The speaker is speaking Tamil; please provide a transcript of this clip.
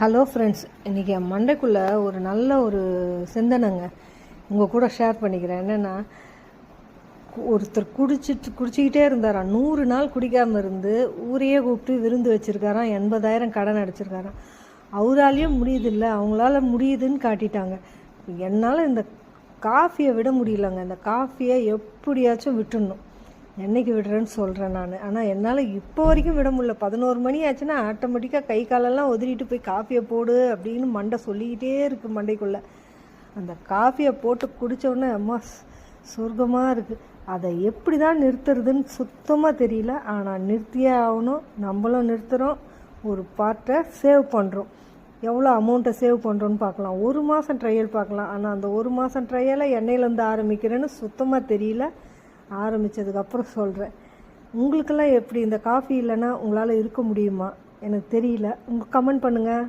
ஹலோ ஃப்ரெண்ட்ஸ், இன்றைக்கி என் மண்டைக்குள்ளே ஒரு நல்ல ஒரு சிந்தனைங்க உங்கள் கூட ஷேர் பண்ணிக்கிறேன். என்னென்னா, ஒருத்தர் குடிச்சிக்கிட்டே இருந்தாராம். 100 நாள் குடிக்காமல் இருந்து ஊரையே கூப்பிட்டு விருந்து வச்சுருக்காராம். 80,000 கடன் அடைச்சிருக்காராம். அவராலேயும் முடியுதில்ல, அவங்களால முடியுதுன்னு காட்டிட்டாங்க. என்னால் இந்த காஃபியை விட முடியலங்க. இந்த காஃபியை எப்படியாச்சும் விட்டுடணும். என்றைக்கு விடுறேன்னு சொல்கிறேன் நான். ஆனால் என்னால் இப்போ வரைக்கும் விட முடியல. 11 மணி ஆச்சுன்னா ஆட்டோமேட்டிக்காக கை காலெல்லாம் உதறிட்டு போய் காஃபியை போடு அப்படின்னு மண்டை சொல்லிக்கிட்டே இருக்குது மண்டைக்குள்ளே. அந்த காஃபியை போட்டு குடித்தோடனே அம்மா சொர்க்கமாக இருக்குது. அதை எப்படி தான் நிறுத்துறதுன்னு சுத்தமாக தெரியல. ஆனால் நிறுத்தியே ஆகணும். நம்மளும் நிறுத்துகிறோம், ஒரு பார்ட்டை சேவ் பண்ணுறோம். எவ்வளோ அமௌண்ட்டை சேவ் பண்ணுறோன்னு பார்க்கலாம். 1 மாதம் ட்ரையல் பார்க்கலாம். ஆனால் அந்த 1 மாதம் ட்ரையலை எண்ணெயிலேருந்து ஆரம்பிக்கிறேன்னு சுத்தமாக தெரியல. ஆரம்பித்ததுக்கப்புறம் சொல்கிறேன். உங்களுக்கெல்லாம் எப்படி? இந்த காஃபி இல்லைன்னா உங்களால் இருக்க முடியுமா? எனக்கு தெரியல. கமெண்ட் பண்ணுங்கள்.